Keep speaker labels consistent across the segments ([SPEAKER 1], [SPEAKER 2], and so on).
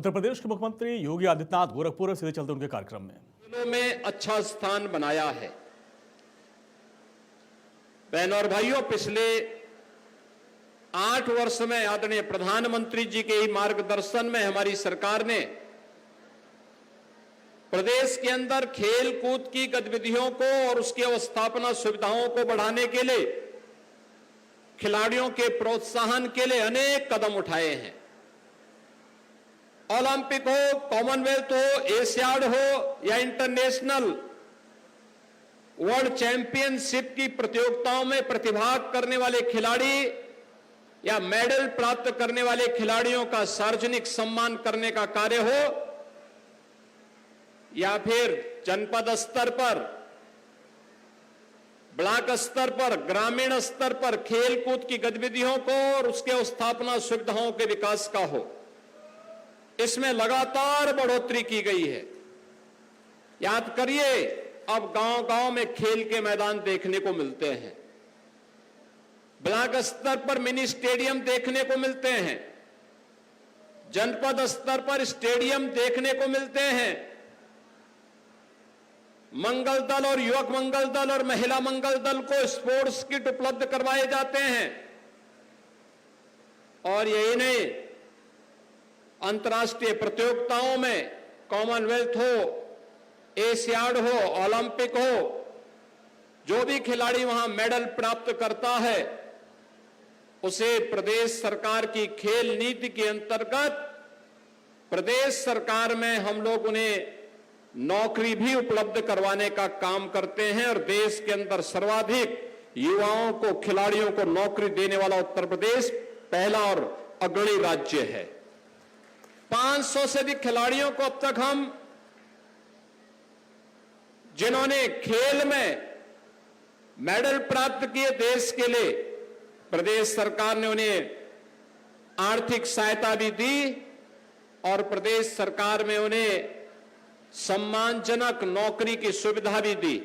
[SPEAKER 1] उत्तर प्रदेश के मुख्यमंत्री योगी आदित्यनाथ गोरखपुर सीधे चलते उनके कार्यक्रम में
[SPEAKER 2] खेलों में अच्छा स्थान बनाया है। बहनों और भाइयों, पिछले 8 वर्ष में आदरणीय प्रधानमंत्री जी के ही मार्गदर्शन में हमारी सरकार ने प्रदेश के अंदर खेल कूद की गतिविधियों को और उसकी अवस्थापना सुविधाओं को बढ़ाने के लिए, खिलाड़ियों के प्रोत्साहन के लिए अनेक कदम उठाए हैं। ओलंपिक हो, कॉमनवेल्थ हो, एशियाड हो या इंटरनेशनल वर्ल्ड चैंपियनशिप की प्रतियोगिताओं में प्रतिभाग करने वाले खिलाड़ी या मेडल प्राप्त करने वाले खिलाड़ियों का सार्वजनिक सम्मान करने का कार्य हो, या फिर जनपद स्तर पर, ब्लॉक स्तर पर, ग्रामीण स्तर पर खेल कूद की गतिविधियों को और उसके स्थापना सुविधाओं के विकास का हो, इसमें लगातार बढ़ोतरी की गई है। याद करिए, अब गांव-गांव में खेल के मैदान देखने को मिलते हैं, ब्लॉक स्तर पर मिनी स्टेडियम देखने को मिलते हैं, जनपद स्तर पर स्टेडियम देखने को मिलते हैं, मंगल दल और युवक मंगल दल और महिला मंगल दल को स्पोर्ट्स किट उपलब्ध करवाए जाते हैं। और यही नहीं, अंतर्राष्ट्रीय प्रतियोगिताओं में कॉमनवेल्थ हो, एशियाड हो, ओलंपिक हो, जो भी खिलाड़ी वहां मेडल प्राप्त करता है उसे प्रदेश सरकार की खेल नीति के अंतर्गत प्रदेश सरकार में हम लोग उन्हें नौकरी भी उपलब्ध करवाने का काम करते हैं। और देश के अंदर सर्वाधिक युवाओं को, खिलाड़ियों को नौकरी देने वाला उत्तर प्रदेश पहला और अग्रणी राज्य है। 500 से अधिक खिलाड़ियों को अब तक हम, जिन्होंने खेल में मेडल प्राप्त किए देश के लिए, प्रदेश सरकार ने उन्हें आर्थिक सहायता भी दी और प्रदेश सरकार में उन्हें सम्मानजनक नौकरी की सुविधा भी दी।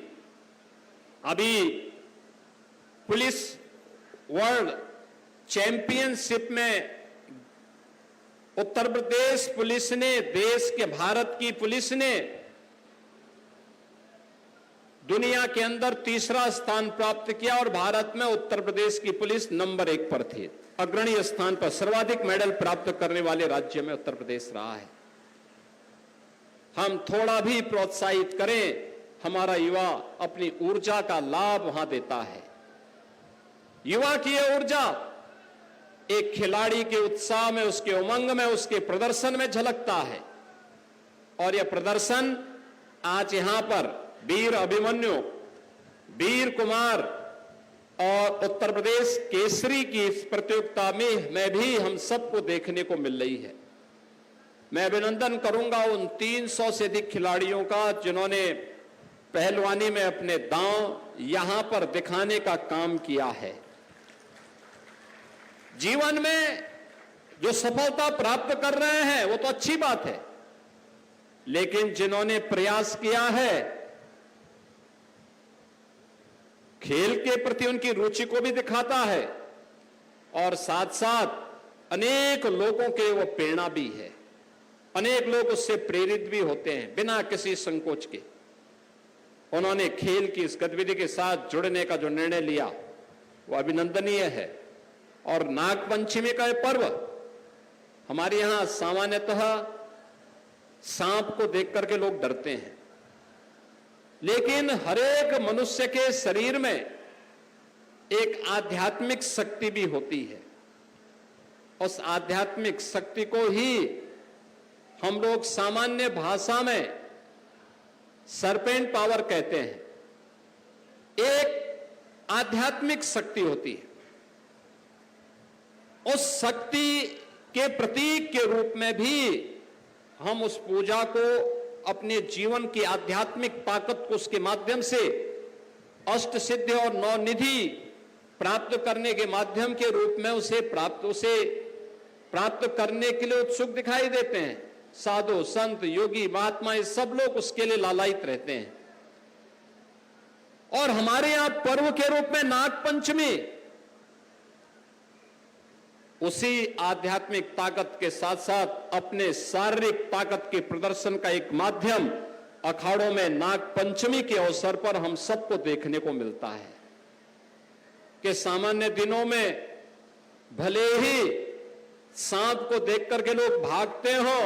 [SPEAKER 2] अभी पुलिस वर्ल्ड चैंपियनशिप में उत्तर प्रदेश पुलिस ने, देश के भारत की पुलिस ने दुनिया के अंदर तीसरा स्थान प्राप्त किया और भारत में उत्तर प्रदेश की पुलिस नंबर 1 पर थी। अग्रणी स्थान पर सर्वाधिक मेडल प्राप्त करने वाले राज्य में उत्तर प्रदेश रहा है। हम थोड़ा भी प्रोत्साहित करें, हमारा युवा अपनी ऊर्जा का लाभ वहां देता है। युवा की यह ऊर्जा एक खिलाड़ी के उत्साह में, उसके उमंग में, उसके प्रदर्शन में झलकता है। और यह प्रदर्शन आज यहां पर वीर अभिमन्यु, वीर कुमार और उत्तर प्रदेश केसरी की इस प्रतियोगिता में भी हम सबको देखने को मिल रही है। मैं अभिनंदन करूंगा उन 300 से अधिक खिलाड़ियों का जिन्होंने पहलवानी में अपने दांव यहां पर दिखाने का काम किया है। जीवन में जो सफलता प्राप्त कर रहे हैं वो तो अच्छी बात है, लेकिन जिन्होंने प्रयास किया है, खेल के प्रति उनकी रुचि को भी दिखाता है और साथ साथ अनेक लोगों के वो प्रेरणा भी है। अनेक लोग उससे प्रेरित भी होते हैं बिना किसी संकोच के। उन्होंने खेल की इस गतिविधि के साथ जुड़ने का जो निर्णय लिया वो अभिनंदनीय है। और नागपंचमी का यह पर्व, हमारे यहां सामान्यतः सांप को देख करके लोग डरते हैं, लेकिन हरेक मनुष्य के शरीर में एक आध्यात्मिक शक्ति भी होती है। उस आध्यात्मिक शक्ति को ही हम लोग सामान्य भाषा में सरपेंट पावर कहते हैं। एक आध्यात्मिक शक्ति होती है, उस शक्ति के प्रतीक के रूप में भी हम उस पूजा को अपने जीवन की आध्यात्मिक ताकत को उसके माध्यम से अष्ट सिद्धि और नौ निधि प्राप्त करने के माध्यम के रूप में उसे प्राप्त करने के लिए उत्सुक दिखाई देते हैं। साधु संत योगी महात्मा ये सब लोग उसके लिए लालायित रहते हैं। और हमारे यहां पर्व के रूप में नागपंचमी उसी आध्यात्मिक ताकत के साथ साथ अपने शारीरिक ताकत के प्रदर्शन का एक माध्यम अखाड़ों में नाग पंचमी के अवसर पर हम सबको देखने को मिलता है कि सामान्य दिनों में भले ही सांप को देख करके लोग भागते हो,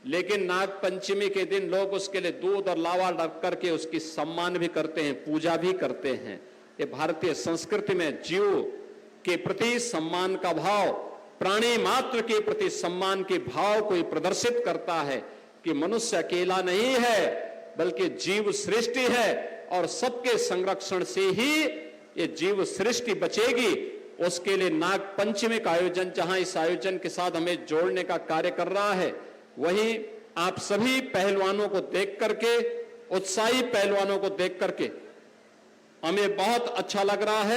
[SPEAKER 2] लेकिन नाग पंचमी के दिन लोग उसके लिए दूध और लावा रख करके उसकी सम्मान भी करते हैं, पूजा भी करते हैं। ये भारतीय संस्कृति में जीव के प्रति सम्मान का भाव, प्राणी मात्र के प्रति सम्मान के भाव को प्रदर्शित करता है कि मनुष्य अकेला नहीं है बल्कि जीव सृष्टि है और सबके संरक्षण से ही ये जीव सृष्टि बचेगी। उसके लिए नाग पंचमी का आयोजन, जहां इस आयोजन के साथ हमें जोड़ने का कार्य कर रहा है, वही आप सभी पहलवानों को देख करके, उत्साही पहलवानों को देख करके हमें बहुत अच्छा लग रहा है।